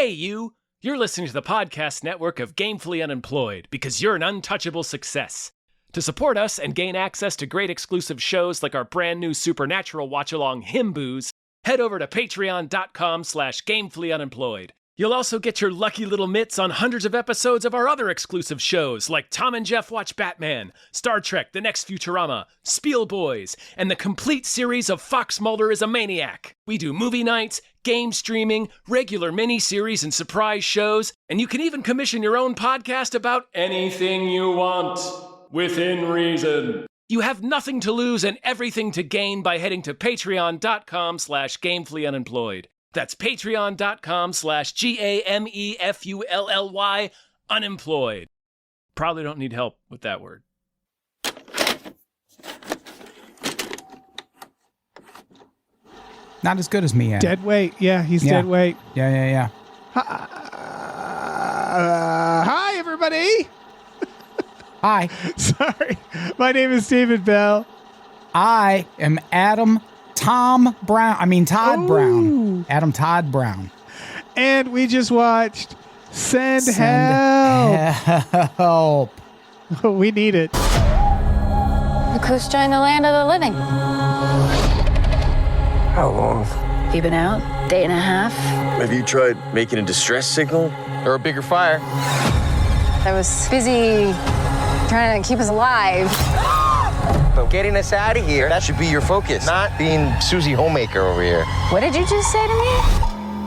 Hey, you! You're listening to the podcast network of Gamefully Unemployed because you're an untouchable success. To support us and gain access to great exclusive shows like our brand new Supernatural watch-along Himboos, head over to patreon.com/gamefullyunemployed. You'll also get your lucky little mitts on hundreds of episodes of our other exclusive shows like Tom and Jeff Watch Batman, Star Trek The Next Futurama, Spiel Boys, and the complete series of Fox Mulder is a Maniac. We do movie nights, game streaming, regular mini-series and surprise shows, and you can even commission your own podcast about anything you want, within reason. You have nothing to lose and everything to gain by heading to patreon.com/gamefullyunemployed. That's patreon.com/GAMEFULLY unemployed. Probably don't need help with that word. Not as good as me, Dead weight. Yeah, he's dead weight. Yeah. Hi, everybody. Hi. Sorry. My name is David Bell. I am Todd Brown. Adam Todd Brown. And we just watched Send Help. Help. We need it. Look who's joined the land of the living. How long? You been out? Day and a half? Have you tried making a distress signal? Or a bigger fire? I was busy trying to keep us alive. But getting us out of here, that should be your focus, not being Susie Homemaker over here. What did you just say to me?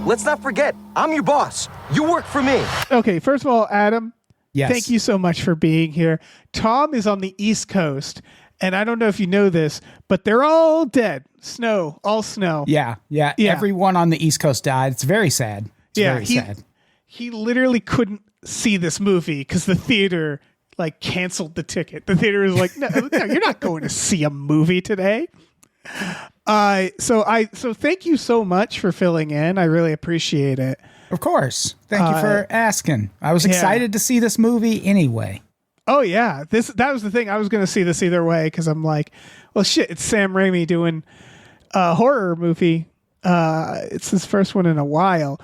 Let's not forget, I'm your boss. You work for me. Okay, first of all, Adam, Yes. thank you so much for being here. Tom is on the East Coast, and I don't know if you know this, but they're all dead. All snow. Yeah. Everyone on the East Coast died. It's very sad. It's very sad. He literally couldn't see this movie because the theater canceled the ticket. The theater was like, no, you're not going to see a movie today. So thank you so much for filling in. I really appreciate it. Of course. Thank you for asking. I was excited to see this movie anyway. Oh yeah. That was the thing. I was going to see this either way because I'm like, well, shit, it's Sam Raimi doing a horror movie. It's his first one in a while.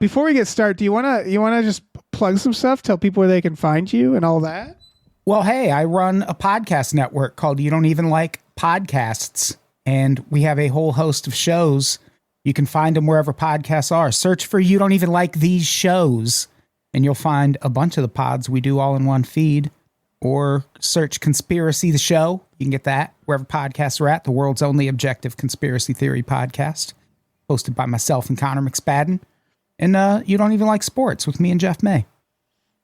Before we get started, do you want to just plug some stuff, tell people where they can find you and all that? Well, hey, I run a podcast network called You Don't Even Like Podcasts, and we have a whole host of shows. You can find them wherever podcasts are. Search for You Don't Even Like These Shows, and you'll find a bunch of the pods we do all in one feed. Or search Conspiracy the Show. You can get that wherever podcasts are at. The world's only objective conspiracy theory podcast, hosted by myself and Connor McSpadden. And You Don't Even Like Sports with me and Jeff May.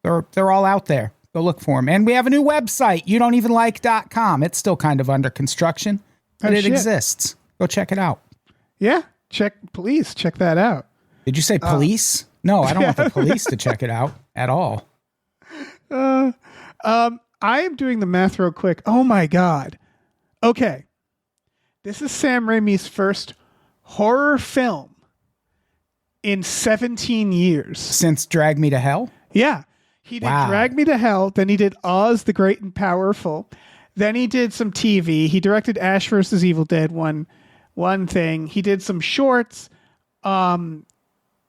They're all out there. Go look for them. And we have a new website, youdon'tevenlike.com. It's still kind of under construction, but it exists. Go check it out. Yeah, please check that out. Did you say police? No, I don't want the police to check it out at all. I am doing the math real quick. Oh my God. Okay. This is Sam Raimi's first horror film in 17 years. Since Drag Me to Hell? Yeah. He did Drag Me to Hell. Then he did Oz the Great and Powerful. Then he did some TV. He directed Ash vs. Evil Dead, one thing. He did some shorts. And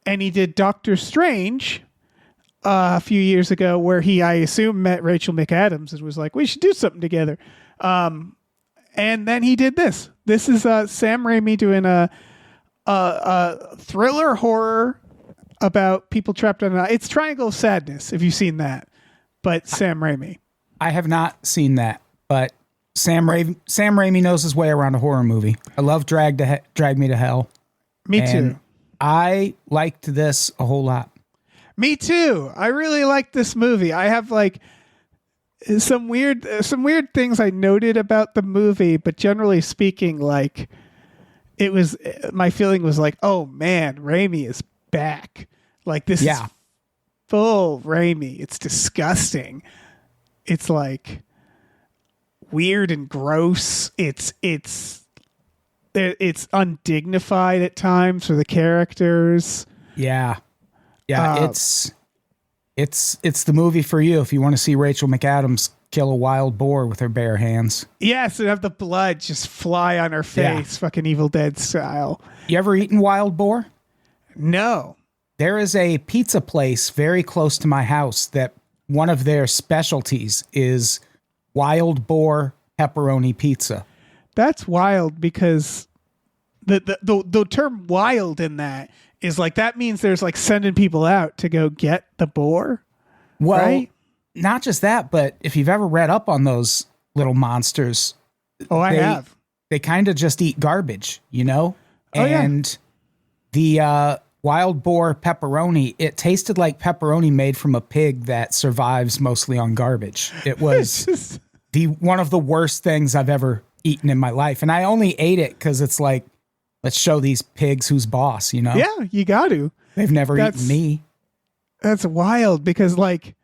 he did Doctor Strange a few years ago, where he, I assume, met Rachel McAdams and was like, we should do something together. And then he did this. This is Sam Raimi doing a thriller horror about people trapped on an... It's Triangle of Sadness, if you've seen that. But Sam Raimi. I have not seen that, but Sam Raimi knows his way around a horror movie. I love Drag Me to Hell. Me too. I liked this a whole lot. Me too. I really liked this movie. I have some weird things I noted about the movie, but generally speaking, my feeling was like, oh man, Raimi is back. This is full Raimi. It's disgusting. It's weird and gross. It's undignified at times for the characters. Yeah. It's the movie for you if you want to see Rachel McAdams kill a wild boar with her bare hands. Yes, and have the blood just fly on her face, fucking Evil Dead style. You ever eaten wild boar? No. There is a pizza place very close to my house that one of their specialties is wild boar pepperoni pizza. That's wild because the term wild in that is like, that means there's like sending people out to go get the boar. Well, right? Not just that, but if you've ever read up on those little monsters, I have. They kind of just eat garbage, you know? Oh, and the wild boar pepperoni, it tasted like pepperoni made from a pig that survives mostly on garbage. It was one of the worst things I've ever eaten in my life. And I only ate it because it's like, let's show these pigs who's boss, you know? Yeah, you got to. They've never eaten me. That's wild because, like,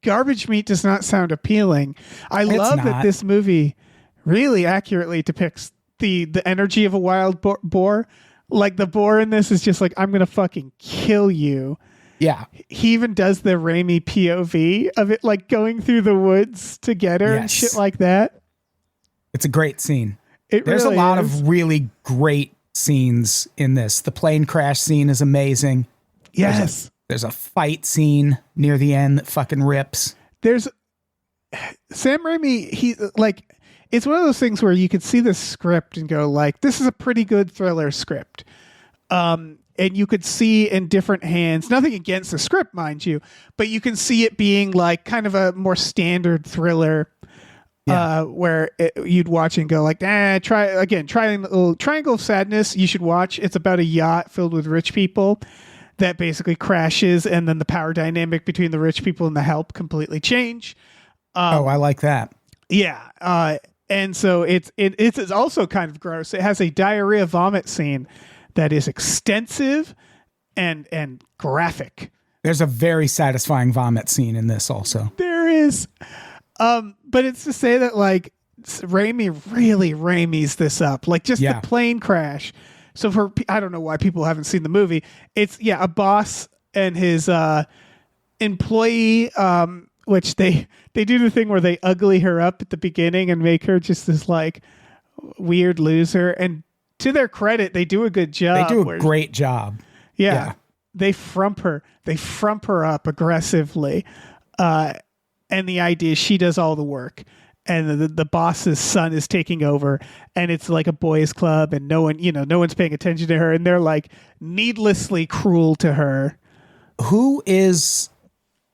garbage meat does not sound appealing. I love that this movie really accurately depicts the energy of a wild boar. Like, the boar in this is just like, I'm going to fucking kill you. Yeah. He even does the Raimi POV of it, like, going through the woods to get her and shit like that. It's a great scene. There's a lot of really great scenes in this. The plane crash scene is amazing. Yes. There's a fight scene near the end that fucking rips. There's Sam Raimi. He like, it's one of those things where you could see the script and go like, this is a pretty good thriller script. And you could see in different hands, nothing against the script, mind you, but you can see it being like kind of a more standard thriller. Where you'd watch and go like, Triangle of Sadness. You should watch. It's about a yacht filled with rich people that basically crashes, and then the power dynamic between the rich people and the help completely change. I like that. Yeah. And so it's also kind of gross. It has a diarrhea vomit scene that is extensive and graphic. There's a very satisfying vomit scene in this also. There is. But it's to say that, like, Raimi really Raimi's this up. Like, just the plane crash. So I don't know why people haven't seen the movie. It's, a boss and his employee, which they do the thing where they ugly her up at the beginning and make her just this, like, weird loser. And to their credit, they do a good job. They do a great job. Yeah. They frump her. They frump her up aggressively. And the idea is she does all the work, and the boss's son is taking over, and it's like a boys' club, and no one's paying attention to her, and they're like needlessly cruel to her.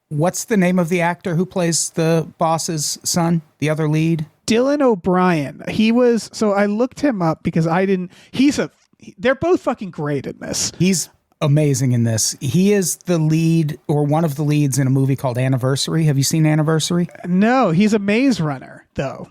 What's the name of the actor who plays the boss's son, the other lead? Dylan O'Brien. I looked him up because they're both fucking great in this. He's amazing in this. He is the lead, or one of the leads, in a movie called Anniversary. Have you seen Anniversary? No, he's a maze runner, though.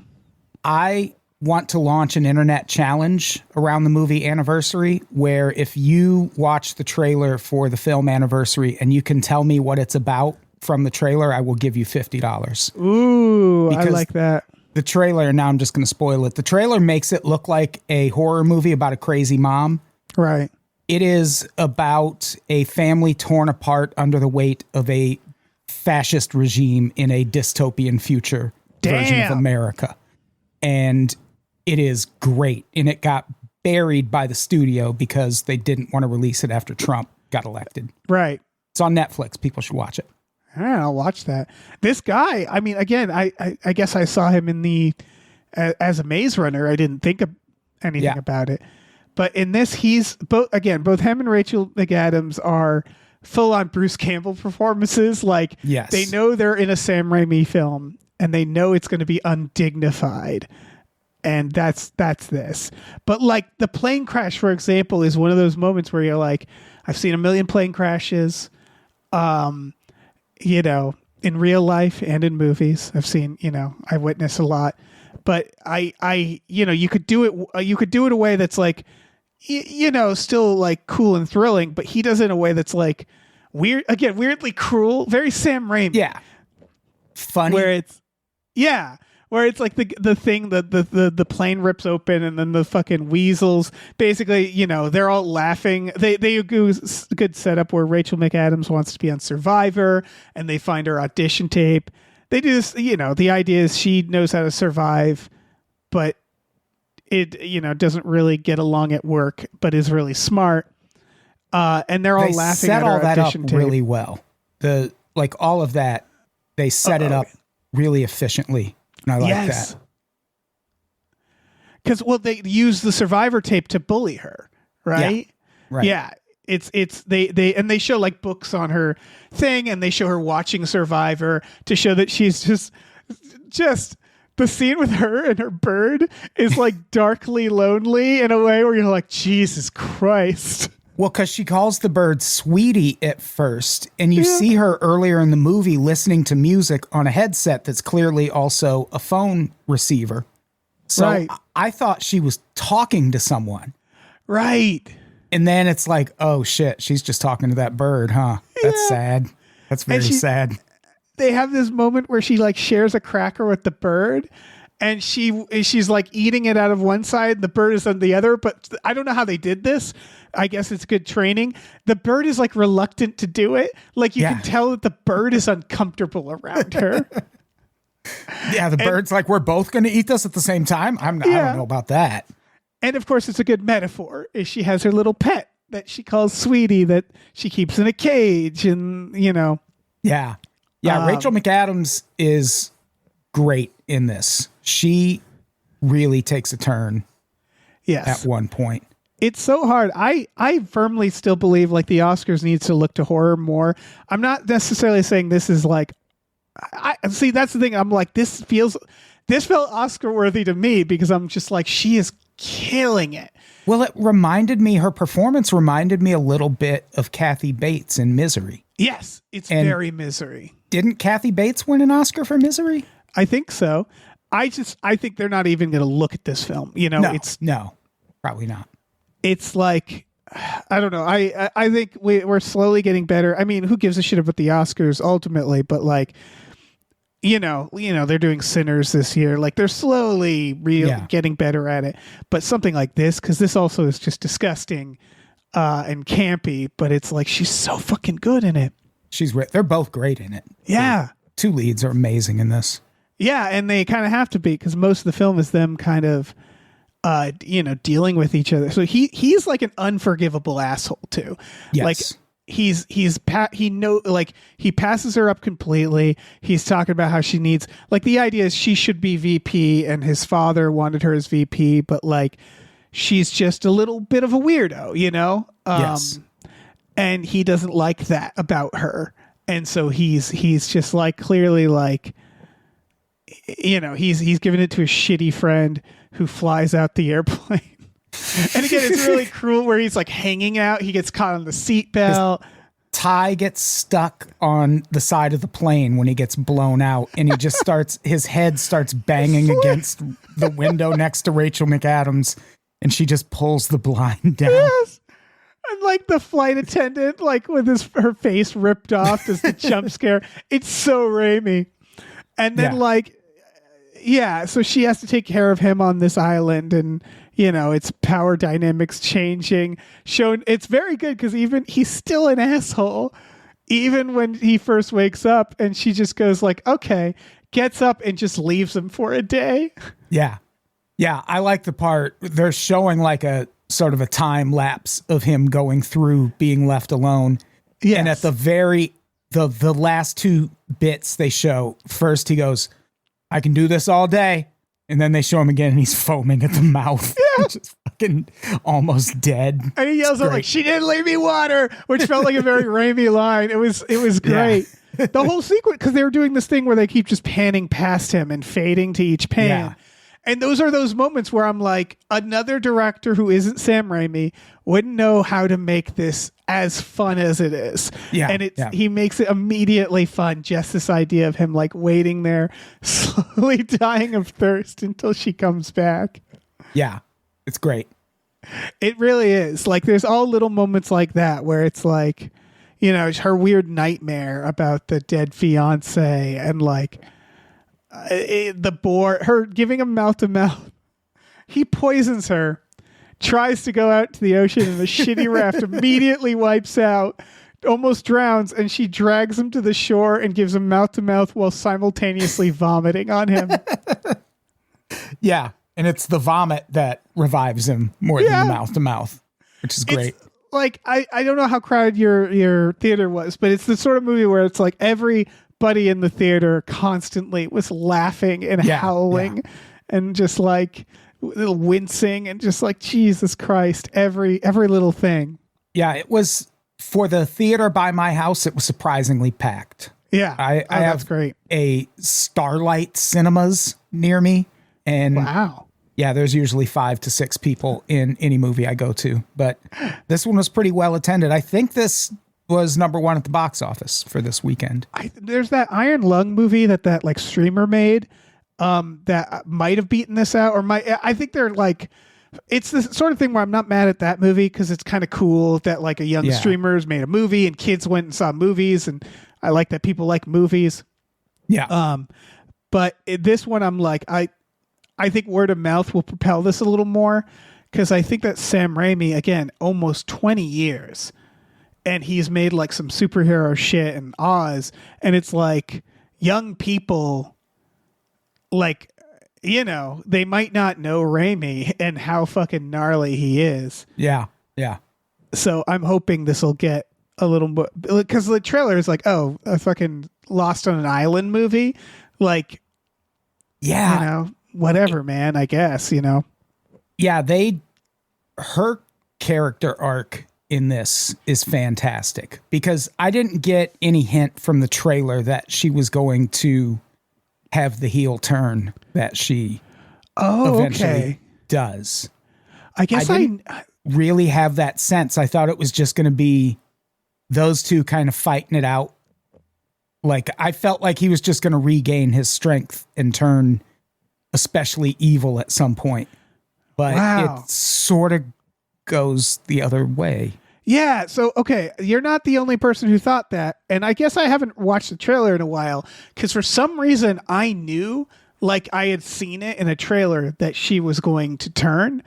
I want to launch an internet challenge around the movie Anniversary, where if you watch the trailer for the film Anniversary and you can tell me what it's about from the trailer, I will give you $50. Ooh, I like that. The trailer, now I'm just going to spoil it. The trailer makes it look like a horror movie about a crazy mom. Right. It is about a family torn apart under the weight of a fascist regime in a dystopian future version of America. And it is great. And it got buried by the studio because they didn't want to release it after Trump got elected. Right. It's on Netflix. People should watch it. All right, I'll watch that. This guy, I mean, again, I guess I saw him in as a maze runner. I didn't think of anything about it. But in this, he's both him and Rachel McAdams are full on Bruce Campbell performances. Like, they know they're in a Sam Raimi film and they know it's going to be undignified. And that's this. But like the plane crash, for example, is one of those moments where you're like, I've seen a million plane crashes, in real life and in movies. I've seen, I witnessed a lot, but you could do it a way that's like, still like cool and thrilling, but he does it in a way that's like weirdly cruel, very Sam Raimi. Yeah. Funny. Where it's like the thing that the plane rips open and then the fucking weasels basically, they're all laughing. They do a good setup where Rachel McAdams wants to be on Survivor and they find her audition tape. They do this, the idea is she knows how to survive, but it, doesn't really get along at work, but is really smart. And they're all They laughing set at all our that up audition tape. really well. All of that, they set it up really efficiently. And I like that. Because they use the Survivor tape to bully her, right? Yeah. Right. Yeah. They show like books on her thing, and they show her watching Survivor to show that she's just the scene with her and her bird is like darkly lonely in a way where you're like, Jesus Christ. Well, because she calls the bird Sweetie at first, and you see her earlier in the movie listening to music on a headset that's clearly also a phone receiver. So I thought she was talking to someone. Right. And then it's like, oh shit, she's just talking to that bird, huh? That's sad. That's very sad. They have this moment where she like shares a cracker with the bird, and she's like eating it out of one side, the bird is on the other, but I don't know how they did this. I guess it's good training. The bird is like reluctant to do it. Like you can tell that the bird is uncomfortable around her. Yeah, the bird's like, we're both going to eat this at the same time. I don't know about that. And of course, it's a good metaphor. Is she has her little pet that she calls Sweetie that she keeps in a cage, and Yeah. Rachel McAdams is great in this. She really takes a turn. Yes. At one point. It's so hard. I firmly still believe like the Oscars needs to look to horror more. I'm not necessarily saying this is like, I see, that's the thing. I'm like, this felt Oscar worthy to me because I'm just like, she is killing it. Well, her performance reminded me a little bit of Kathy Bates in Misery. Yes, it's very Misery. Didn't Kathy Bates win an Oscar for Misery? I think so. I think they're not even going to look at this film. No, probably not. It's like, I don't know. I think we're slowly getting better. I mean, who gives a shit about the Oscars ultimately? But like, they're doing Sinners this year. Like they're slowly getting better at it. But something like this, because this also is just disgusting and campy. But it's like she's so fucking good in it. They're both great in it. Yeah, the two leads are amazing in this. Yeah, and they kind of have to be because most of the film is them kind of. Dealing with each other. So he's like an unforgivable asshole too. Yes. Like he passes her up completely. He's talking about how she needs, like, the idea is she should be VP and his father wanted her as VP, but like she's just a little bit of a weirdo, Yes. And he doesn't like that about her. And so he's just like clearly like, he's giving it to a shitty friend who flies out the airplane. And again, it's really cruel where he's like hanging out. He gets caught on the seatbelt. Tie gets stuck on the side of the plane when he gets blown out, and he just his head starts banging against the window next to Rachel McAdams, and she just pulls the blind down. Yes. And like the flight attendant, like with her face ripped off, does the jump scare. It's so Raimi. And then so she has to take care of him on this island, and it's power dynamics changing. It's very good because even he's still an asshole, even when he first wakes up, and she just goes like, okay, gets up and just leaves him for a day. Yeah. Yeah. I like the part they're showing like a sort of a time lapse of him going through being left alone. Yes. And at the last two bits they show, first he goes, I can do this all day. And then they show him again and he's foaming at the mouth. Yeah. Just fucking almost dead. And he yells out like, she didn't leave me water, which felt like a very Raimi line. It was great. Yeah. The whole sequence, because they were doing this thing where they keep just panning past him and fading to each pan. Yeah. And those are those moments where I'm like, another director who isn't Sam Raimi wouldn't know how to make this as fun as it is. Yeah. And he makes it immediately fun. Just this idea of him like waiting there, slowly dying of thirst until she comes back. Yeah. It's great. It really is. Like there's all little moments like that where it's like, her weird nightmare about the dead fiance and like, the boar, her giving him mouth to mouth. He poisons her, tries to go out to the ocean, and the shitty raft immediately wipes out, almost drowns, and she drags him to the shore and gives him mouth to mouth while simultaneously vomiting on him. Yeah, and it's the vomit that revives him more than the mouth to mouth, which is great. like I don't know how crowded your theater was, but it's the sort of movie where it's like everybody in the theater constantly was laughing and howling and just like little wincing and just like Jesus Christ, every little thing. Yeah, it was for the theater by my house. It was surprisingly packed. Yeah, I have that's great. A Starlight Cinemas near me, and wow. Yeah, there's usually 5 to 6 people in any movie I go to, but this one was pretty well attended. I think this was number 1 at the box office for this weekend. There's that Iron Lung movie that like streamer made that might have beaten this out, or I think they're like, it's the sort of thing where I'm not mad at that movie because it's kind of cool that like a young streamer's made a movie and kids went and saw movies, and I like that people like movies. Yeah. But this one, I'm like, I think word of mouth will propel this a little more because I think that Sam Raimi, again, almost 20 years, and he's made like some superhero shit and Oz, and it's like young people, like, you know, they might not know Raimi and how fucking gnarly he is. Yeah. Yeah. So I'm hoping this will get a little more, because the trailer is like, oh, a fucking Lost on an Island movie. Like, yeah, you know, whatever, man, I guess, you know. Yeah, her character arc in this is fantastic because I didn't get any hint from the trailer that she was going to have the heel turn that she eventually does. I guess I didn't really have that sense. I thought it was just going to be those two kind of fighting it out. Like, I felt like he was just going to regain his strength and turn especially evil at some point. But it sort of goes the other way. Yeah, so, okay, you're not the only person who thought that. And I guess I haven't watched the trailer in a while because for some reason I knew, like I had seen it in a trailer, that she was going to turn.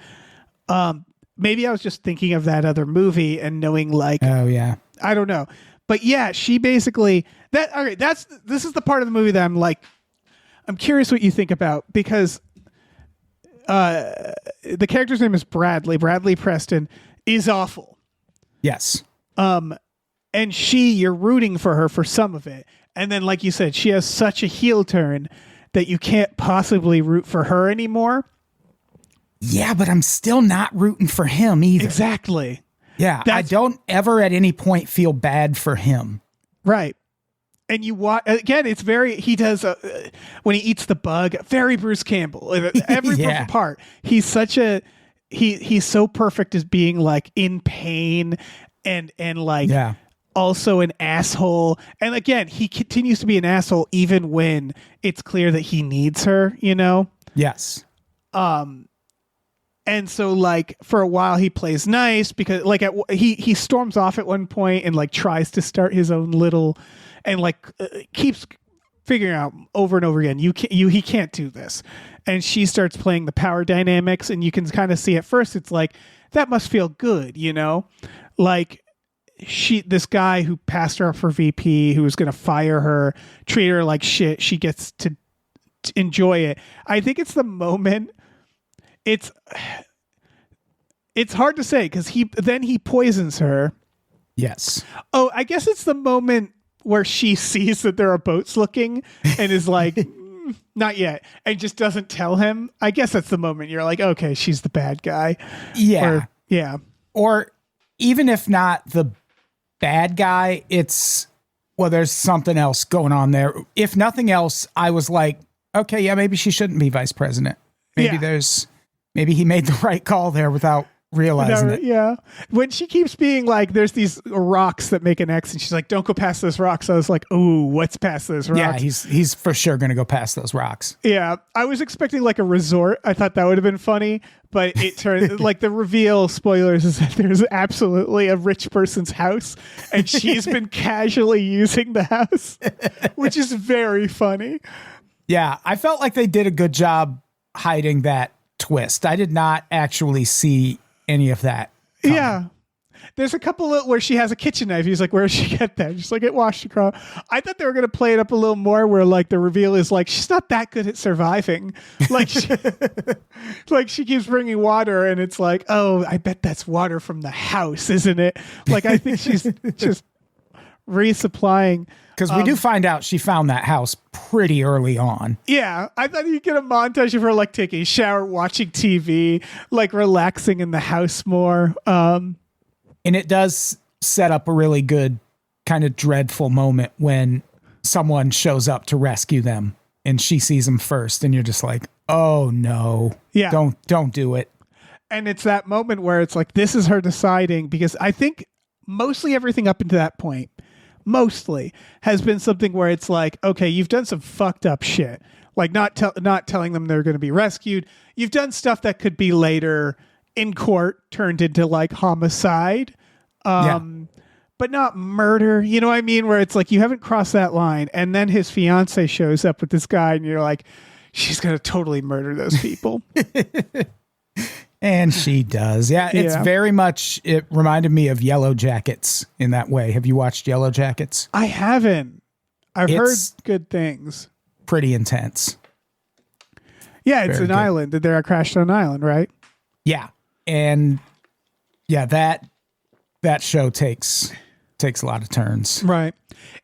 Maybe I was just thinking of that other movie and knowing, like, oh yeah, I don't know. But yeah, she basically this is the part of the movie that I'm like, I'm curious what you think about, because the character's name is Bradley Preston is awful. Yes. And you're rooting for her for some of it. And then, like you said, she has such a heel turn that you can't possibly root for her anymore. Yeah, but I'm still not rooting for him either. Exactly. Yeah, I don't ever at any point feel bad for him. Right. And you watch, again, it's very, he does, when he eats the bug, very Bruce Campbell. Every part. He's such a, he's so perfect as being like in pain and like also an asshole. And again, he continues to be an asshole even when it's clear that he needs her, you know? Yes. And so, like, for a while he plays nice because, like, he storms off at one point and like tries to start his own little, and like keeps figuring out over and over again, he can't do this. And she starts playing the power dynamics, and you can kind of see at first it's like, that must feel good, you know, like this guy who passed her up for VP, who was going to fire her, treat her like shit. She gets to enjoy it. I think it's the moment. It's hard to say because he poisons her. Yes. Oh, I guess it's the moment where she sees that there are boats looking and is like, not yet, and just doesn't tell him. I guess that's the moment you're like, okay, she's the bad guy. Yeah. Or even if not the bad guy, it's, well, there's something else going on there. If nothing else, I was like, okay, yeah, maybe she shouldn't be vice president. Maybe he made the right call there without realizing it. Yeah. When she keeps being like, there's these rocks that make an X, and she's like, don't go past those rocks. I was like, ooh, what's past those rocks? Yeah, he's for sure going to go past those rocks. Yeah. I was expecting like a resort. I thought that would have been funny, but it turned like the reveal, spoilers, is that there's absolutely a rich person's house, and she's been casually using the house, which is very funny. Yeah. I felt like they did a good job hiding that twist. I did not actually see any of that coming. There's a couple of, where she has a kitchen knife. He's like, where did she get that? She's like, it washed across. I thought they were going to play it up a little more where like the reveal is like, she's not that good at surviving. Like, like she keeps bringing water and it's like, oh, I bet that's water from the house, isn't it? Like, I think she's just resupplying. Because we do find out she found that house pretty early on. Yeah, I thought you'd get a montage of her like taking a shower, watching TV, like relaxing in the house more. And it does set up a really good kind of dreadful moment when someone shows up to rescue them and she sees them first and you're just like, oh no, yeah, don't do it. And it's that moment where it's like, this is her deciding, because I think mostly everything up until that point mostly has been something where it's like, okay, you've done some fucked up shit, like not telling them they're going to be rescued. You've done stuff that could be later in court turned into like homicide, but not murder. You know what I mean? Where it's like, you haven't crossed that line. And then his fiance shows up with this guy and you're like, she's going to totally murder those people. And she does. Yeah, it's very much, it reminded me of Yellow Jackets in that way. Have you watched Yellow Jackets? I haven't. I've heard good things. Pretty intense. Yeah, it's an island. They're crashed on an island, right? Yeah. And yeah, that show takes a lot of turns. Right.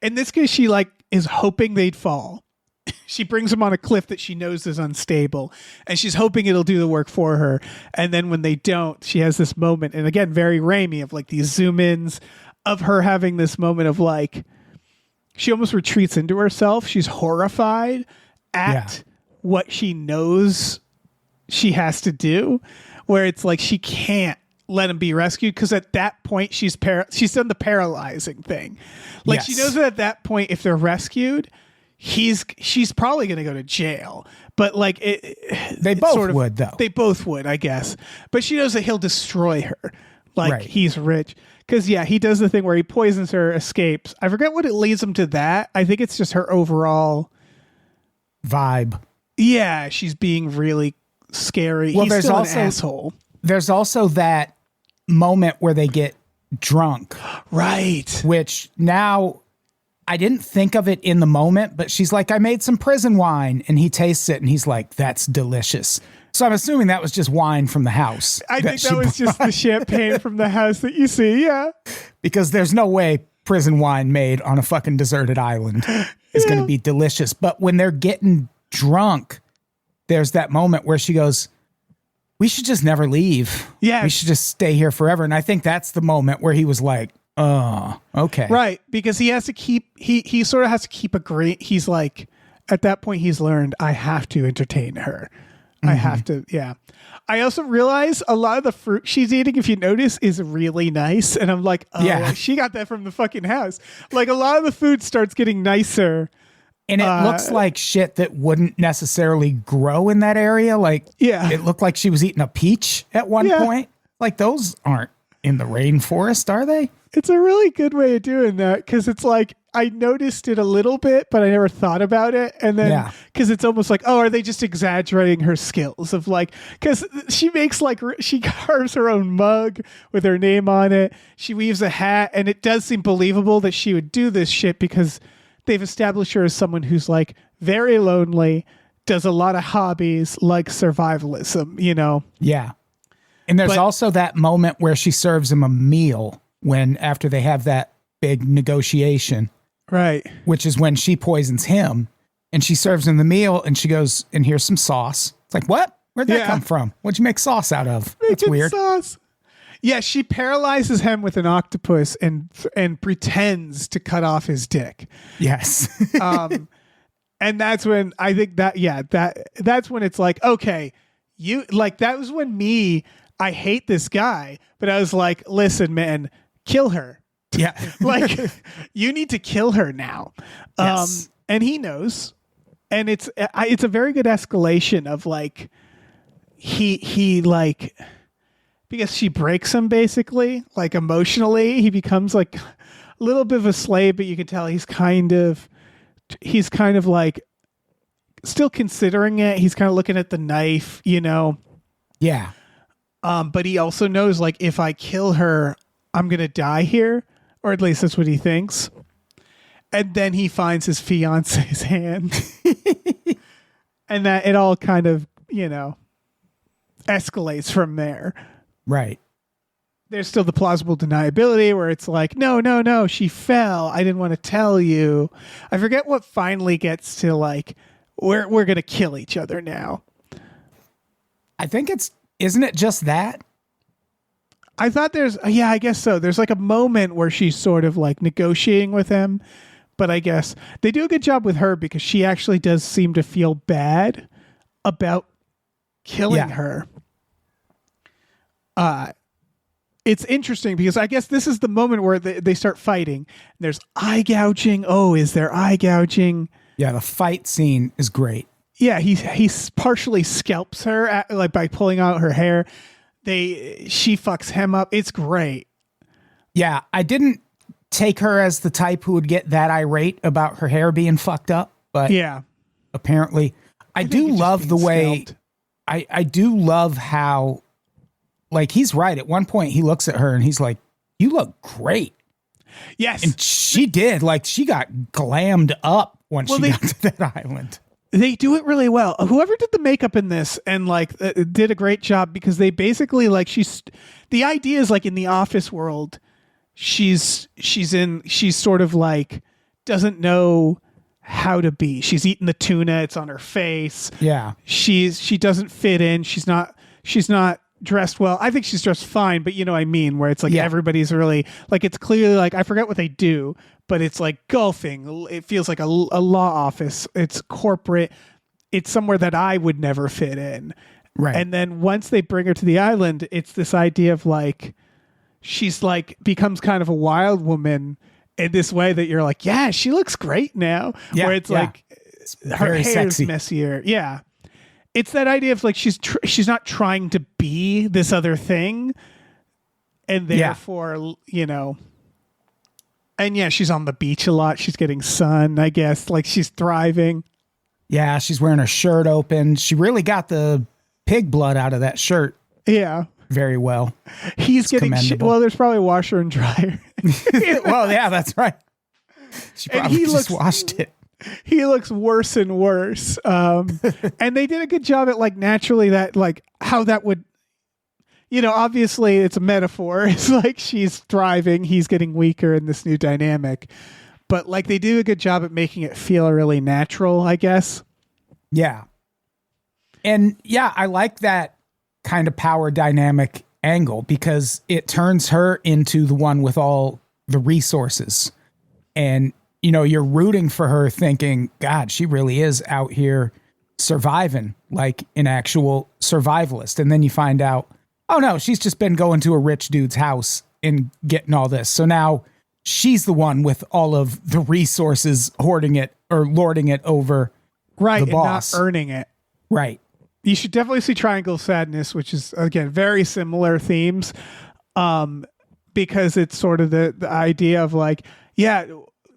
In this case, she like is hoping they'd fall. She brings him on a cliff that she knows is unstable, and she's hoping it'll do the work for her. And then when they don't, she has this moment, and again, very Raimi, of like these zoom ins of her having this moment of like, she almost retreats into herself. She's horrified at what she knows she has to do, where it's like she can't let him be rescued, because at that point she's done the paralyzing thing. Like she knows that at that point, if they're rescued, she's probably going to go to jail, but like they both would though. They both would, I guess. But she knows that he'll destroy her. Like he's rich. Because he does the thing where he poisons her, escapes. I forget what it leads him to that. I think it's just her overall vibe. Yeah, she's being really scary. Well, he's still an asshole. There's also that moment where they get drunk. Right. Which now, I didn't think of it in the moment, but she's like, I made some prison wine, and he tastes it and he's like, that's delicious. So I'm assuming that was just wine from the house. I think that was just the champagne from the house that you see. Yeah. Because there's no way prison wine made on a fucking deserted island is going to be delicious. But when they're getting drunk, there's that moment where she goes, we should just never leave. Yeah. We should just stay here forever. And I think that's the moment where he was like, oh, okay. Right. Because he has to keep, he sort of has to keep agreeing. He's like, at that point, he's learned, I have to entertain her. I have to. Yeah. I also realize a lot of the fruit she's eating, if you notice, is really nice. And I'm like, oh, she got that from the fucking house. Like a lot of the food starts getting nicer. And it looks like shit that wouldn't necessarily grow in that area. Like, it looked like she was eating a peach at one point. Like, those aren't in the rainforest, are they? It's a really good way of doing that, because it's like, I noticed it a little bit, but I never thought about it. And then, because it's almost like, oh, are they just exaggerating her skills of like, because she makes like, she carves her own mug with her name on it. She weaves a hat, and it does seem believable that she would do this shit, because they've established her as someone who's like very lonely, does a lot of hobbies like survivalism, you know? Yeah. And there's also that moment where she serves him a meal after they have that big negotiation. Right. Which is when she poisons him, and she serves him the meal, and she goes, and here's some sauce. It's like, what? Where'd that come from? What'd you make sauce out of? That's weird. Sauce. Yeah, she paralyzes him with an octopus and pretends to cut off his dick. Yes. And that's when I think that's when it's like, okay, that was when I hate this guy, but I was like, listen, man, kill her. Yeah. Like, you need to kill her now. Yes. And he knows. And it's a very good escalation of like, he like, because she breaks him basically, like emotionally, he becomes like a little bit of a slave, but you can tell he's kind of like still considering it. He's kind of looking at the knife, you know? Yeah. But he also knows, like, if I kill her, I'm going to die here, or at least that's what he thinks. And then he finds his fiance's hand. And that it all kind of, escalates from there. Right. There's still the plausible deniability where it's like, no, she fell. I didn't want to tell you. I forget what finally gets to like, we're going to kill each other now. I think isn't it just that? I thought I guess so. There's like a moment where she's sort of like negotiating with him, but I guess they do a good job with her because she actually does seem to feel bad about killing her. It's interesting because I guess this is the moment where they start fighting. There's eye gouging. Oh, is there eye gouging? Yeah, the fight scene is great. Yeah, he partially scalps her like by pulling out her hair. She fucks him up. It's great. Yeah, I didn't take her as the type who would get that irate about her hair being fucked up, but yeah, apparently I do love the way I do love how, like, he's right. At one point he looks at her and he's like, "You look great." Yes. And she did. Like, she got glammed up when she got to that island. They do it really well. Whoever did the makeup in this and like did a great job because they basically like the idea is like in the office world, she's sort of like doesn't know how to be. She's eating the tuna. It's on her face. Yeah. She doesn't fit in. She's not dressed well. I think she's dressed fine, but you know what I mean, where it's like everybody's really like, it's clearly like, I forget what they do, but it's like golfing. It feels like a law office. It's corporate. It's somewhere that I would never fit in. Right. And then once they bring her to the island, it's this idea of like, she's like becomes kind of a wild woman in this way that you're like, yeah, she looks great now. Yeah, where it's like her hair's sexy. messier. Yeah. It's that idea of like she's not trying to be this other thing, and therefore and yeah, she's on the beach a lot. She's getting sun, I guess. Like she's thriving. Yeah, she's wearing her shirt open. She really got the pig blood out of that shirt. Yeah, very well. He's getting well. There's probably a washer and dryer. Well, yeah, that's right. She probably just washed it. He looks worse and worse. And they did a good job at like naturally that like how that would, obviously it's a metaphor. It's like she's thriving. He's getting weaker in this new dynamic, but like they do a good job at making it feel really natural, I guess. Yeah. And yeah, I like that kind of power dynamic angle because it turns her into the one with all the resources. And you're rooting for her thinking, God, she really is out here surviving like an actual survivalist. And then you find out, oh no, she's just been going to a rich dude's house and getting all this. So now she's the one with all of the resources, hoarding it or lording it over the boss. And not earning it. Right. You should definitely see Triangle of Sadness, which is, again, very similar themes because it's sort of the idea of like, yeah,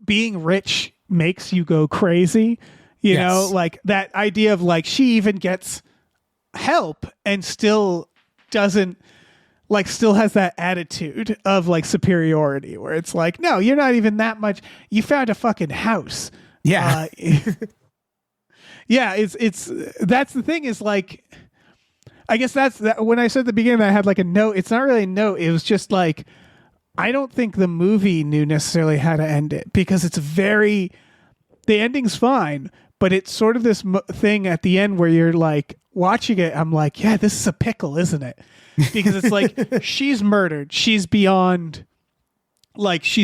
being rich makes you go crazy, like that idea of like she even gets help and still doesn't like still has that attitude of like superiority where it's like, no, you're not even that much. You found a fucking house. Yeah. Yeah. It's that's the thing is like, I guess that's that when I said at the beginning that I had like a note, it's not really a note. It was just like, I don't think the movie knew necessarily how to end it because the ending's fine, but it's sort of this thing at the end where you're like watching it. I'm like, yeah, this is a pickle, isn't it? Because it's like, she's murdered. She's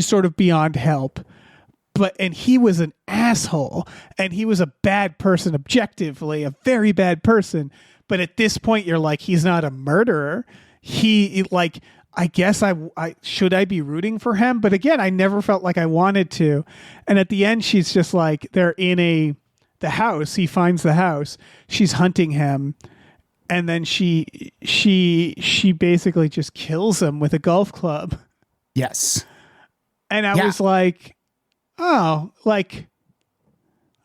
sort of beyond help, and he was an asshole and he was a bad person, objectively, a very bad person. But at this point you're like, he's not a murderer. I guess I should I be rooting for him? But again, I never felt like I wanted to. And at the end, she's just like, they're in the house. He finds the house. She's hunting him. And then she basically just kills him with a golf club. Yes. And I was like, oh, like,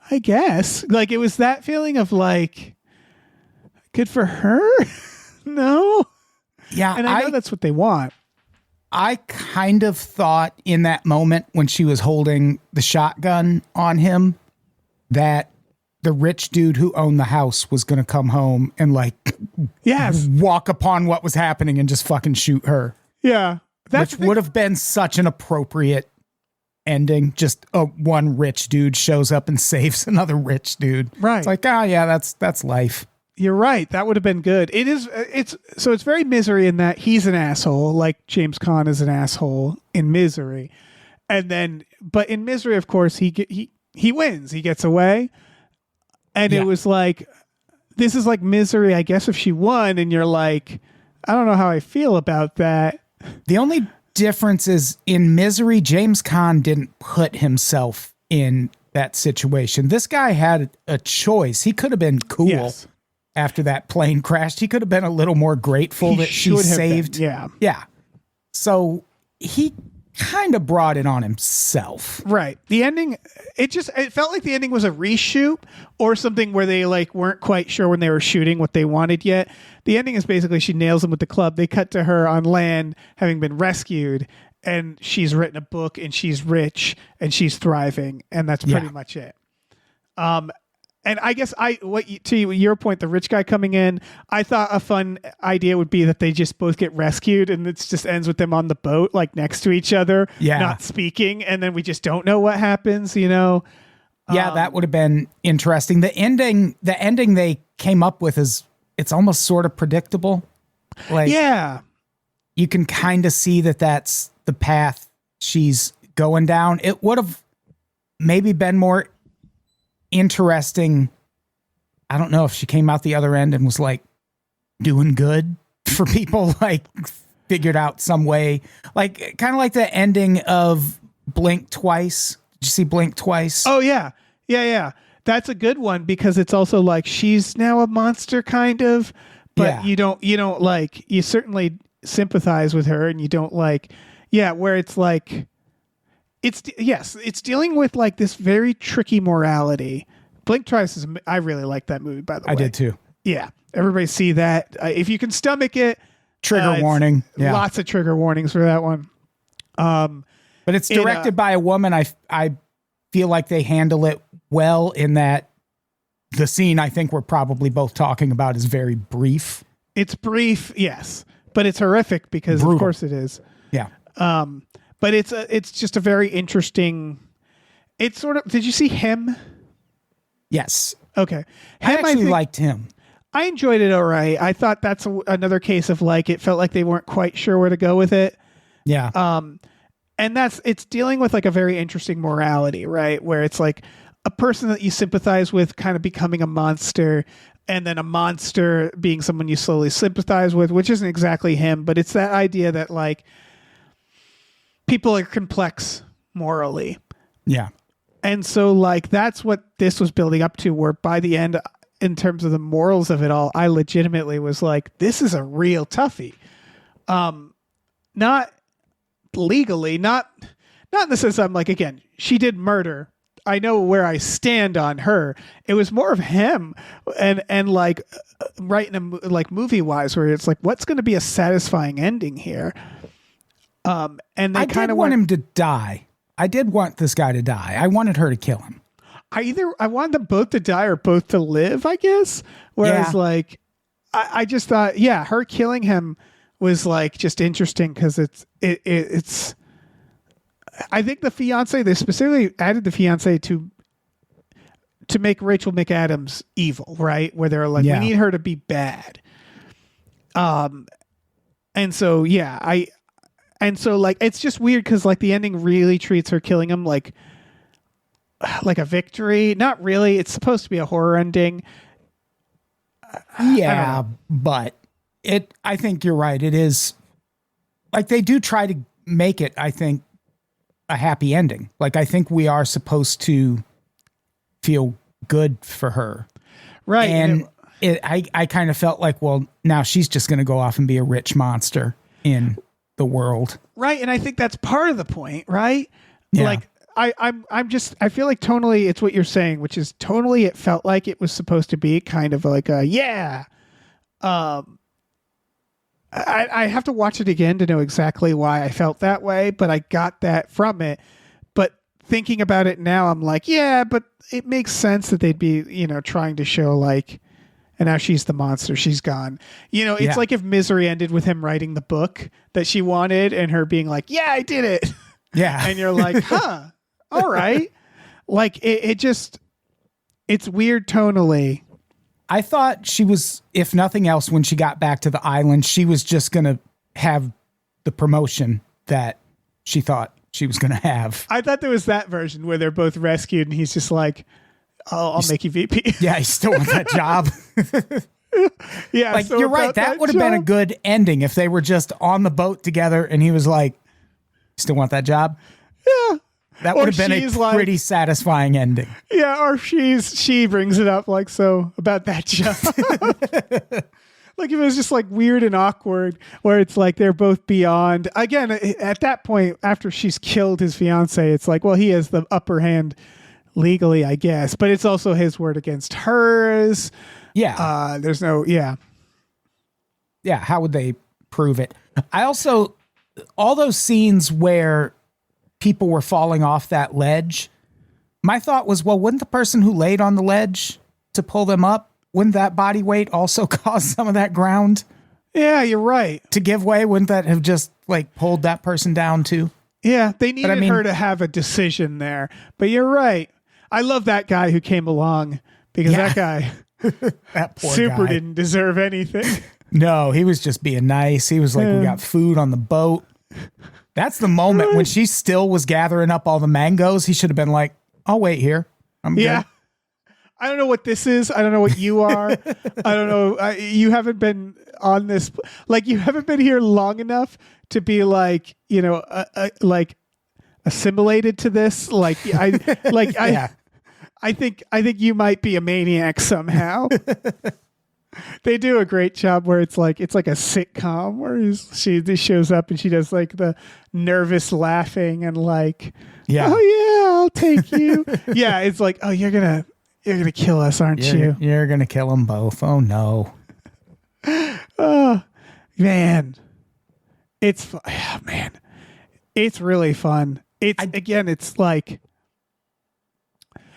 I guess. Like, it was that feeling of like, good for her? No? Yeah, and I know that's what they want. I kind of thought in that moment when she was holding the shotgun on him that the rich dude who owned the house was going to come home and like walk upon what was happening and just fucking shoot her. Yeah. Which would have been such an appropriate ending. Just one rich dude shows up and saves another rich dude. Right. It's like, oh yeah, that's life. You're right. That would have been good. It's very Misery in that he's an asshole, like James Caan is an asshole in Misery. And then, but in Misery, of course, he wins. He gets away. And it was like, this is like Misery, I guess, if she won, and you're like, I don't know how I feel about that. The only difference is in Misery, James Caan didn't put himself in that situation. This guy had a choice. He could have been cool after that plane crashed. He could have been a little more grateful that she saved. Yeah. So he kind of brought it on himself. Right. The ending, it felt like the ending was a reshoot or something where they like weren't quite sure when they were shooting what they wanted yet. The ending is basically she nails him with the club. They cut to her on land having been rescued, and she's written a book and she's rich and she's thriving, and that's pretty much it. And I guess to your point, the rich guy coming in, I thought a fun idea would be that they just both get rescued and it just ends with them on the boat, like next to each other, not speaking. And then we just don't know what happens, you know? Yeah, that would have been interesting. The ending they came up with it's almost sort of predictable. Like, you can kind of see that that's the path she's going down. It would have maybe been more interesting. I don't know if she came out the other end and was like doing good for people, like figured out some way, like kind of like the ending of Blink Twice. Did you see Blink Twice? Oh yeah. That's a good one because it's also like she's now a monster kind of, but you don't like, you certainly sympathize with her and you don't like, where it's like, it's dealing with like this very tricky morality. Blink Twice I really like that movie, by the way. I did too. Yeah. Everybody see that. If you can stomach it. Trigger warning. Yeah. Lots of trigger warnings for that one. But it's directed by a woman. I feel like they handle it well in that the scene I think we're probably both talking about is very brief. It's brief, yes. But it's horrific because brutal. Of course it is. Yeah. But it's just a very interesting. It's sort of. Did you see Him? Yes. Okay. I actually liked Him. I enjoyed it all right. I thought that's another case of like it felt like they weren't quite sure where to go with it. Yeah. And it's dealing with like a very interesting morality, right? Where it's like a person that you sympathize with kind of becoming a monster, and then a monster being someone you slowly sympathize with, which isn't exactly him, but it's that idea that like people are complex morally. Yeah. And so like that's what this was building up to, where by the end, in terms of the morals of it all, I legitimately was like, this is a real toughie. Not legally, not in the sense I'm like, again, she did murder. I know where I stand on her. It was more of him and like writing like movie wise, where it's like, what's going to be a satisfying ending here? And they kind of want him to die. I did want this guy to die. I wanted her to kill him. I wanted them both to die or both to live, I guess. Whereas like, I just thought, her killing him was like just interesting because it's. I think the fiance, they specifically added the fiance to make Rachel McAdams evil, right? Where they're like, we need her to be bad. And so like it's just weird because like the ending really treats her killing him like a victory. Not really. It's supposed to be a horror ending. Yeah, but I think you're right. It is like they do try to make it, I think, a happy ending. Like I think we are supposed to feel good for her. Right. And I kind of felt like, well, now she's just going to go off and be a rich monster in the world. Right. And I think that's part of the point, right? Yeah. Like I feel like tonally it's what you're saying, which is tonally it felt like it was supposed to be kind of like a I have to watch it again to know exactly why I felt that way, but I got that from it. But thinking about it now, I'm like, yeah, but it makes sense that they'd be, trying to show like, and now she's the monster. She's gone. It's like if Misery ended with him writing the book that she wanted and her being like, yeah, I did it. Yeah. And you're like, huh, all right. Like it's weird tonally. I thought she was, if nothing else, when she got back to the island, she was just going to have the promotion that she thought she was going to have. I thought there was that version where they're both rescued and he's just like, I'll make you VP. Yeah, he still wants that job. Yeah. Like, so you're right. That would have been a good ending if they were just on the boat together and he was like, still want that job? Yeah. That would have been a pretty satisfying ending. Yeah, or she brings it up like, so about that job. Like if it was just like weird and awkward where it's like they're both beyond. Again, at that point, after she's killed his fiance, it's like, well, he has the upper hand legally, I guess. But it's also his word against hers. Yeah. There's no, yeah. Yeah, how would they prove it? I also, all those scenes where people were falling off that ledge, my thought was, well, wouldn't the person who laid on the ledge to pull them up, wouldn't that body weight also cause some of that ground? Yeah, you're right. To give way? Wouldn't that have just like pulled that person down too? Yeah, they needed her to have a decision there. But you're right. I love that guy who came along because that guy that poor super guy didn't deserve anything. No, he was just being nice. He was like, we got food on the boat. That's the moment when she still was gathering up all the mangoes. He should have been like, I'll wait here. I'm good. I don't know what this is. I don't know what you are. I don't know. You haven't been on this. Like, you haven't been here long enough to be like, like assimilated to this. Like, I think you might be a maniac somehow. They do a great job where it's like a sitcom where she shows up and she does like the nervous laughing and like, oh yeah, I'll take you. Yeah, it's like, oh, you're gonna kill us, aren't you? You're gonna kill them both. Oh no. Oh man, it's really fun. It's like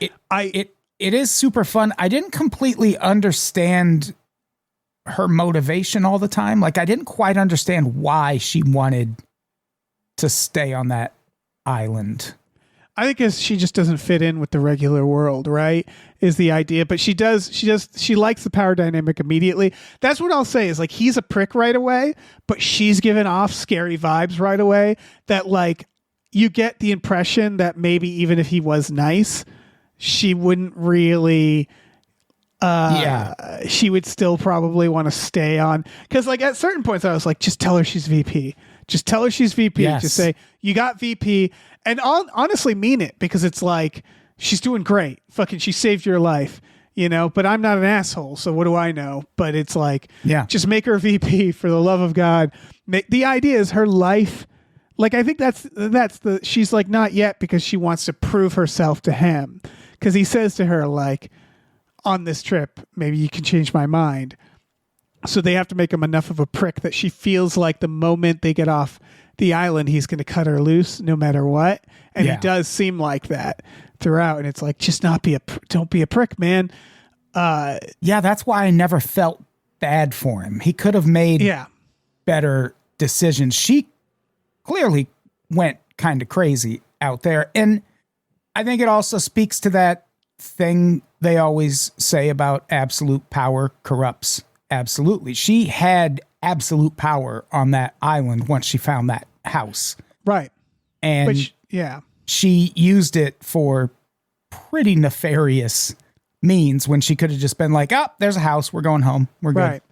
it is super fun. I didn't completely understand her motivation all the time. Like, I didn't quite understand why she wanted to stay on that island. I think she just doesn't fit in with the regular world, right? Is the idea. But she likes the power dynamic immediately. That's what I'll say is like, he's a prick right away, but she's giving off scary vibes right away that like, you get the impression that maybe even if he was nice, she wouldn't really, she would still probably want to stay on. Because like at certain points I was like, just tell her she's VP. Just tell her she's VP. Yes. Just say, you got VP. And honestly mean it, because it's like, she's doing great. Fucking, she saved your life, but I'm not an asshole. So what do I know? But it's like, just make her VP for the love of God. The idea is her life. Like, I think she's like, not yet, because she wants to prove herself to him. Because he says to her, like, on this trip, maybe you can change my mind. So they have to make him enough of a prick that she feels like the moment they get off the island, he's going to cut her loose no matter what. And he does seem like that throughout. And it's like, just don't be a prick, man. That's why I never felt bad for him. He could have made better decisions. She clearly went kind of crazy out there. And I think it also speaks to that thing they always say about absolute power corrupts absolutely. She had absolute power on that island once she found that house. Right. And she used it for pretty nefarious means when she could have just been like, oh, there's a house. We're going home. We're good. Right.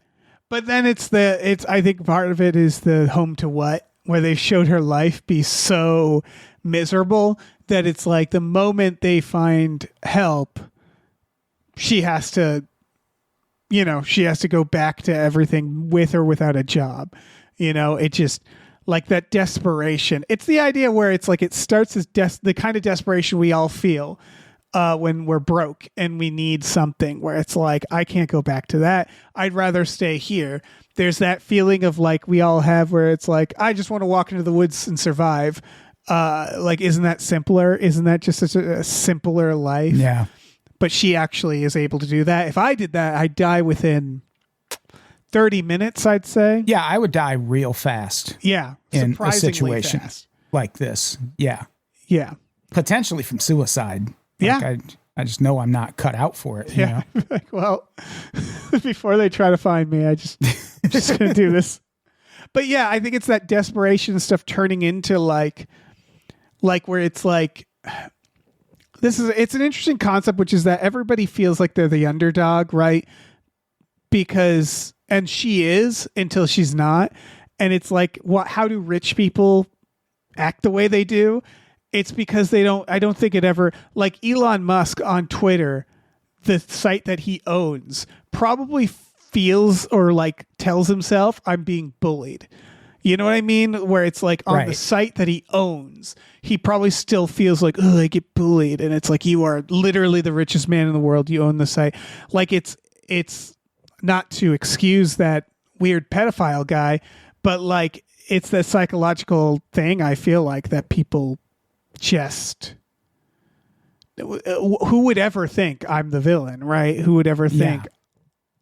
But then I think part of it is the home to what, where they showed her life be so miserable that it's like the moment they find help, she has to go back to everything with or without a job. It just like that desperation. It's the idea where it's like, it starts as the kind of desperation we all feel when we're broke and we need something where it's like, I can't go back to that. I'd rather stay here. There's that feeling of like we all have where it's like, I just want to walk into the woods and survive. Like, isn't that simpler? Isn't that just such a simpler life? Yeah. But she actually is able to do that. If I did that, I'd die within 30 minutes, I'd say. Yeah, I would die real fast. Yeah. In a Surprisingly situation fast. like this. Yeah. Yeah. Potentially from suicide. Yeah. Like I just know I'm not cut out for it. Yeah. Like, well, before they try to find me, I'm just going to do this. But yeah, I think it's that desperation stuff turning into like where it's like, it's an interesting concept, which is that everybody feels like they're the underdog, right? And she is until she's not. And it's like, how do rich people act the way they do? It's because I don't think it ever, like Elon Musk on Twitter, the site that he owns, probably feels or like tells himself, I'm being bullied. You know what I mean? Where it's like on the site that he owns, he probably still feels like, oh, I get bullied. And it's like, you are literally the richest man in the world. You own the site. Like it's not to excuse that weird pedophile guy, but like it's that psychological thing. I feel like that people just, who would ever think I'm the villain, right? Who would ever think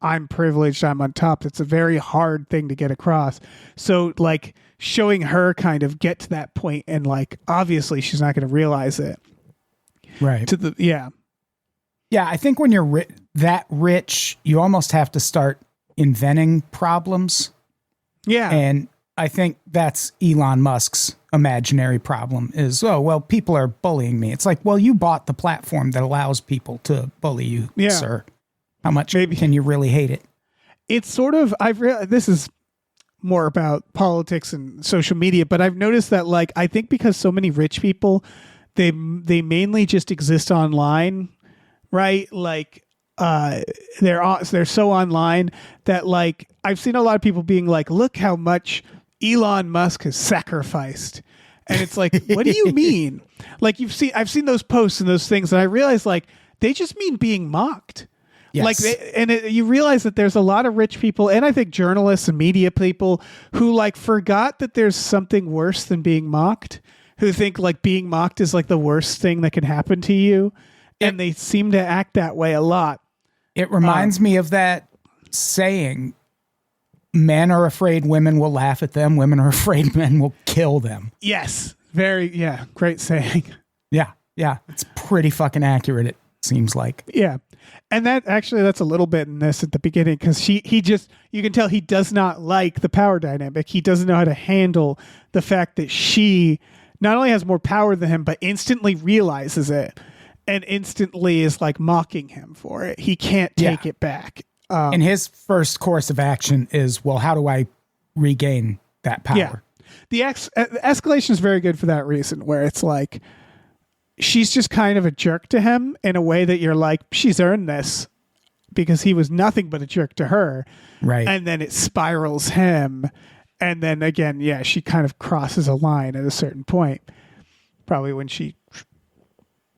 I'm privileged, I'm on top? It's a very hard thing to get across. So like showing her kind of get to that point, and like obviously she's not going to realize it. Right. Yeah, I think when you're that rich, you almost have to start inventing problems. Yeah. And I think that's Elon Musk's imaginary problem is, oh, well, people are bullying me. It's like, well, you bought the platform that allows people to bully you, sir. How much can you really hate it? It's sort of, this is more about politics and social media, but I've noticed that, like, I think because so many rich people, they mainly just exist online, right? Like, they're so online that, like, I've seen a lot of people being like, look how much Elon Musk has sacrificed. And it's like, what do you mean? Like, I've seen those posts and those things, and I realize, like, they just mean being mocked. Yes. Like, you realize that there's a lot of rich people, and I think journalists and media people who like forgot that there's something worse than being mocked, who think like being mocked is like the worst thing that can happen to you. And they seem to act that way a lot. It reminds me of that saying, men are afraid women will laugh at them. Women are afraid men will kill them. Yes. Great saying. Yeah. It's pretty fucking accurate, it seems like. Yeah. And that's a little bit in this at the beginning, because you can tell he does not like the power dynamic. He doesn't know how to handle the fact that she not only has more power than him, but instantly realizes it and instantly is like mocking him for it. He can't take it back. And his first course of action is, well, how do I regain that power? Yeah. The escalation is very good for that reason, where it's like, she's just kind of a jerk to him in a way that you're like, she's earned this, because he was nothing but a jerk to her. Right. And then it spirals him. And then again, she kind of crosses a line at a certain point. Probably when she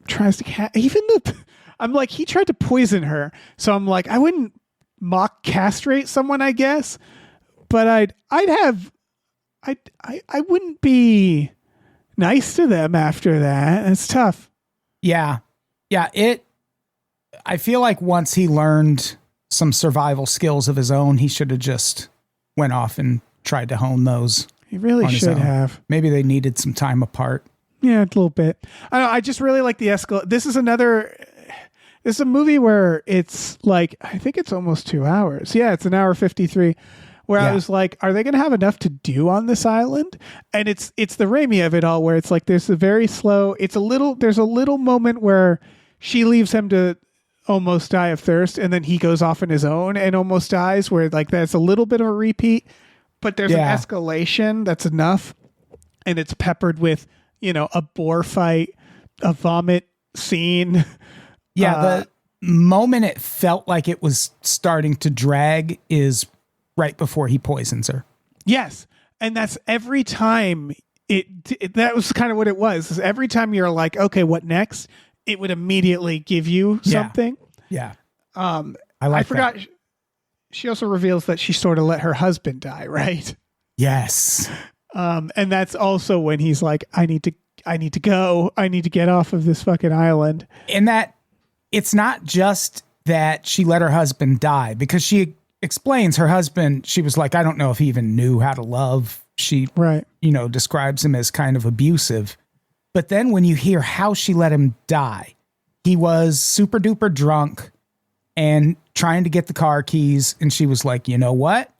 tries to I'm like, he tried to poison her. So I'm like, I wouldn't mock castrate someone, I guess, but I wouldn't be nice to them after that. It's tough. Yeah. I feel like once he learned some survival skills of his own, he should have just went off and tried to hone those. He really should have. Maybe they needed some time apart. Yeah, a little bit. I just really like the This is a movie where it's like, I think it's almost 2 hours. Yeah, it's an hour 53. Where I was like, are they going to have enough to do on this island? And it's the Raimi of it all, where it's like, there's a very slow, there's a little moment where she leaves him to almost die of thirst, and then he goes off on his own and almost dies, where like that's a little bit of a repeat, but there's an escalation that's enough, and it's peppered with, a boar fight, a vomit scene. Yeah, the moment it felt like it was starting to drag is right before he poisons her. Yes. And that's every time that was kind of what it was. Every time you're like, okay, what next? it would immediately give you something. Yeah. I forgot. that. She also reveals that she sort of let her husband die, right? Yes. And that's also when he's like, I need to go. I need to get off of this fucking island. And that it's not just that she let her husband die, because she explains her husband, she was like, I don't know if he even knew how to love. She, describes him as kind of abusive. But then when you hear how she let him die, he was super duper drunk and trying to get the car keys. And she was like, you know what?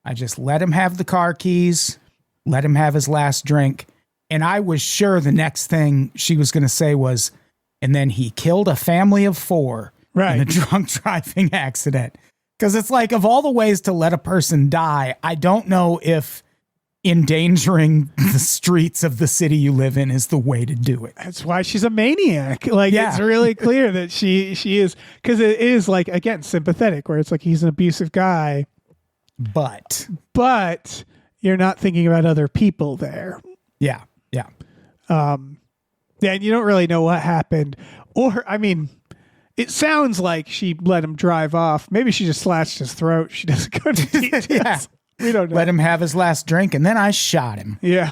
I just let him have the car keys, let him have his last drink. And I was sure the next thing she was going to say was, and then he killed a family of 4 in a drunk driving accident. Because it's like, of all the ways to let a person die, I don't know if endangering the streets of the city you live in is the way to do it. That's why she's a maniac. Like, it's really clear that she is, because it is like, again, sympathetic, where it's like he's an abusive guy. But you're not thinking about other people there. Yeah. And you don't really know what happened. Or, I mean, it sounds like she let him drive off. Maybe she just slashed his throat. She doesn't go into details. We don't know. Let him have his last drink, and then I shot him. Yeah.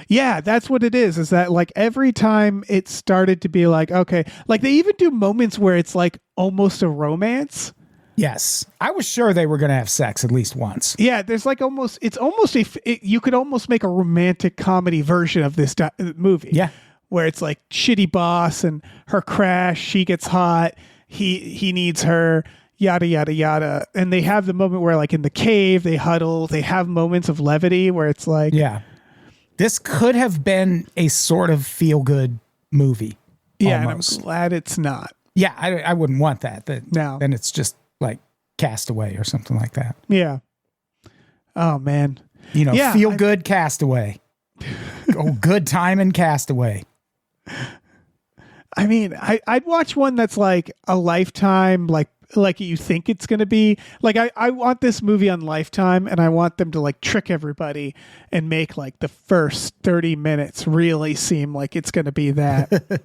Yeah, that's what it is that like every time it started to be like, okay, like they even do moments where it's like almost a romance. Yes. I was sure they were going to have sex at least once. Yeah, there's like you could almost make a romantic comedy version of this movie. Yeah. Where it's like shitty boss and her crash, she gets hot, he needs her, yada, yada, yada. And they have the moment where like in the cave, they huddle, they have moments of levity where it's like... Yeah. This could have been a sort of feel-good movie. Yeah, almost. And I'm glad it's not. Yeah, I wouldn't want that. No. Then it's just like Castaway or something like that. Yeah. Oh, man. Feel-good Castaway. Good time in Castaway. I mean, I'd watch one that's like a Lifetime, like you think it's going to be. Like, I want this movie on Lifetime, and I want them to like trick everybody and make like the first 30 minutes really seem like it's going to be that.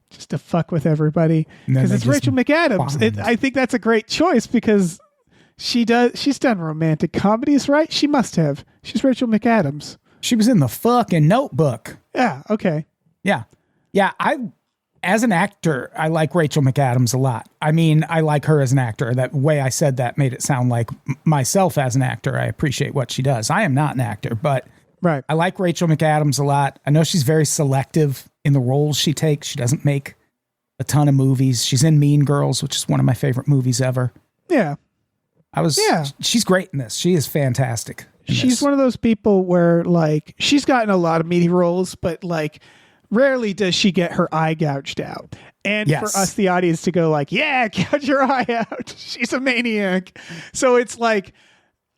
Just to fuck with everybody. Because it's Rachel McAdams. I think that's a great choice because she's done romantic comedies, right? She must have. She's Rachel McAdams. She was in the fucking Notebook. Yeah, okay. Yeah. As an actor, I like Rachel McAdams a lot. I mean, I like her as an actor. That way I said that made it sound like myself as an actor. I appreciate what she does. I am not an actor, but I like Rachel McAdams a lot. I know she's very selective in the roles she takes. She doesn't make a ton of movies. She's in Mean Girls, which is one of my favorite movies ever. Yeah. She's great in this. She is fantastic. She's one of those people where like she's gotten a lot of meaty roles, but like rarely does she get her eye gouged out. And for us, the audience, to go like, yeah, gouge your eye out. She's a maniac. So it's like,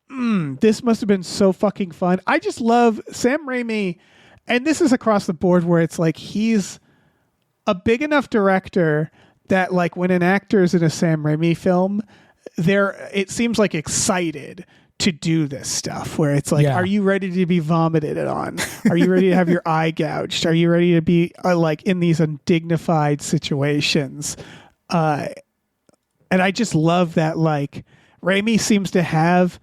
this must have been so fucking fun. I just love Sam Raimi. And this is across the board where it's like, he's a big enough director that like when an actor is in a Sam Raimi film, it seems like excited to do this stuff where it's like, are you ready to be vomited on? Are you ready to have your eye gouged? Are you ready to be like in these undignified situations? And I just love that like Raimi seems to have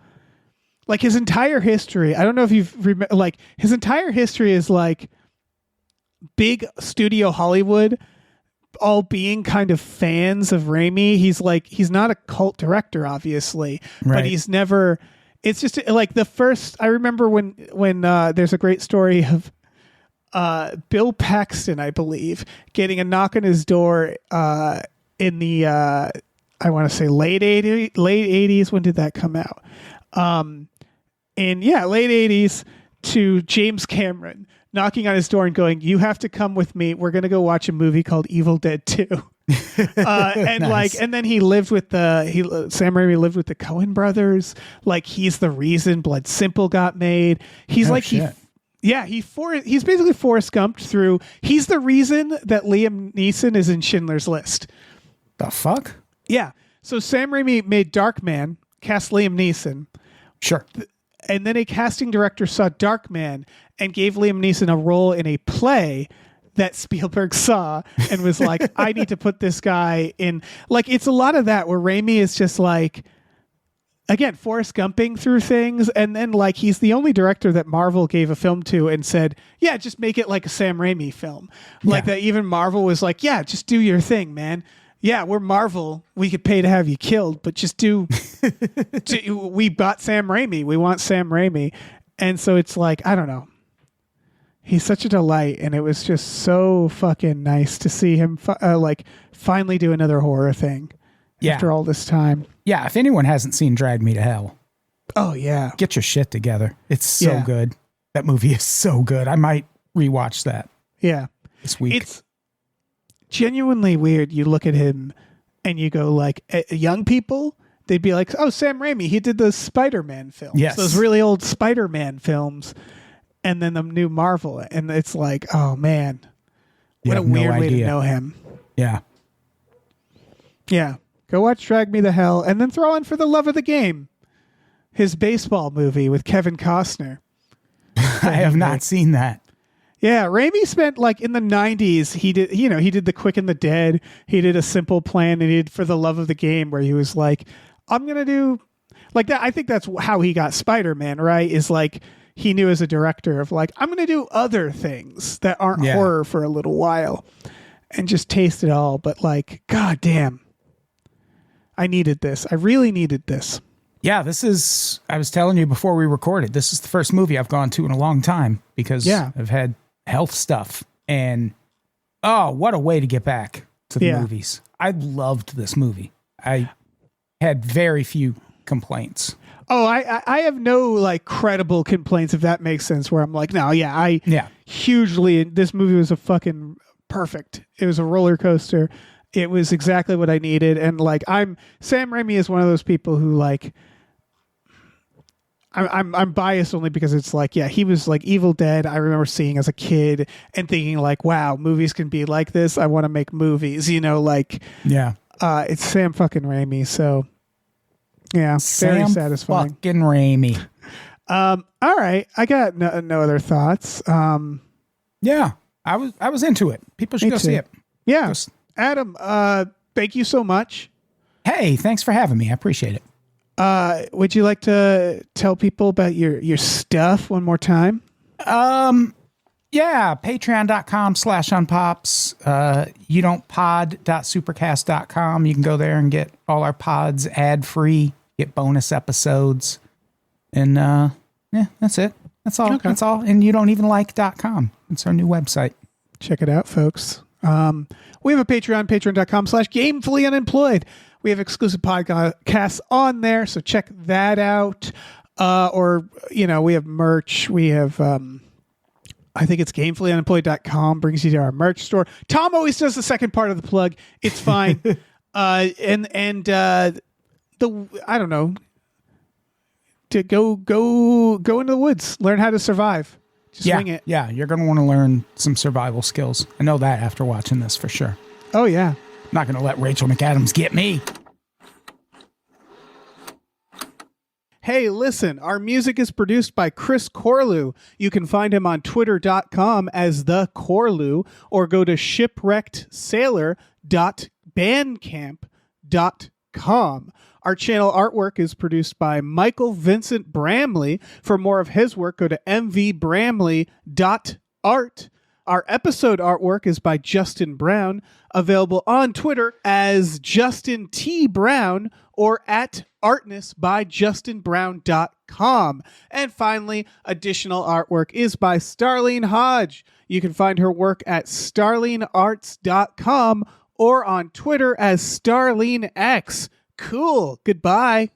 like his entire history. I don't know if you've like his entire history is like big studio Hollywood all being kind of fans of Raimi. He's not a cult director, obviously, but he's never... It's just like the first... I remember when there's a great story of Bill Paxton, I believe, getting a knock on his door in the, I want to say late 80s. When did that come out? Late 80s, to James Cameron knocking on his door and going, you have to come with me. We're going to go watch a movie called Evil Dead 2. And nice. And then he lived with Sam Raimi lived with the Coen brothers. Like he's the reason Blood Simple got made. He's he's basically Forrest Gumped through. He's the reason that Liam Neeson is in Schindler's List. The fuck? Yeah. So Sam Raimi made Darkman, cast Liam Neeson. Sure. And then a casting director saw Darkman and gave Liam Neeson a role in a play that Spielberg saw and was like, I need to put this guy in. Like, it's a lot of that where Raimi is just like, again, Forrest Gumping through things. And then, like, he's the only director that Marvel gave a film to and said, yeah, just make it like a Sam Raimi film. Like that even Marvel was like, yeah, just do your thing, man. Yeah, we're Marvel. We could pay to have you killed, but just do. We bought Sam Raimi. We want Sam Raimi. And so it's like, I don't know. He's such a delight, and it was just so fucking nice to see him like finally do another horror thing after all this time. Yeah, if anyone hasn't seen Drag Me to Hell, oh yeah, get your shit together. It's so good. That movie is so good. I might rewatch that. Yeah, this week. It's genuinely weird. You look at him, and you go like, young people, they'd be like, "Oh, Sam Raimi, he did those Spider-Man films, those really old Spider-Man films." And then the new Marvel. And it's like, oh, man. What a weird way to know him. Yeah. Yeah. Go watch Drag Me to Hell. And then throw in For the Love of the Game. His baseball movie with Kevin Costner. I have not seen that. Yeah. Raimi spent like in the 90s. He did The Quick and the Dead. He did A Simple Plan. And he did For the Love of the Game, where he was like, I'm going to do like that. I think that's how he got Spider-Man, right? Is like, he knew as a director of like, I'm going to do other things that aren't horror for a little while and just taste it all. But like, God damn, I needed this. I really needed this. Yeah, I was telling you before we recorded, this is the first movie I've gone to in a long time because I've had health stuff. And what a way to get back to the movies. I loved this movie. I had very few complaints. Oh, I have no like credible complaints, if that makes sense, where I'm like, no, hugely, this movie was a fucking perfect. It was a roller coaster. It was exactly what I needed. And like, Sam Raimi is one of those people who like, I'm biased only because it's like, he was like Evil Dead. I remember seeing as a kid and thinking like, wow, movies can be like this. I want to make movies, it's Sam fucking Raimi. So yeah, very satisfying. Fucking Raimi. All right, I got no other thoughts. Yeah, I was into it. People should go see it. Yeah, Adam, thank you so much. Hey, thanks for having me. I appreciate it. Would you like to tell people about your stuff one more time? Yeah, patreon.com/unpops. YouDon'tPod.supercast.com. You can go there and get all our pods ad-free, get bonus episodes. And that's it. That's all. Okay. That's all. And YouDon'tEvenLike.com. It's our new website. Check it out, folks. We have a Patreon, patreon.com/gamefullyunemployed. We have exclusive podcasts on there, so check that out. We have merch. We have... I think it's gamefullyunemployed.com brings you to our merch store. Tom always does the second part of the plug. It's fine. I don't know, to go into the woods, learn how to survive. Just swing it. Yeah. You're going to want to learn some survival skills. I know that after watching this for sure. Oh yeah. I'm not going to let Rachel McAdams get me. Hey, listen, our music is produced by Chris Corlew. You can find him on twitter.com as the Corlew, or go to shipwreckedsailor.bandcamp.com. Our channel artwork is produced by Michael Vincent Bramley. For more of his work, go to mvbramley.art. Our episode artwork is by Justin Brown, available on Twitter as Justin T. Brown or at artnessbyjustinbrown.com. And finally, additional artwork is by Starlene Hodge. You can find her work at starlenearts.com or on Twitter as StarleneX. Cool. Goodbye.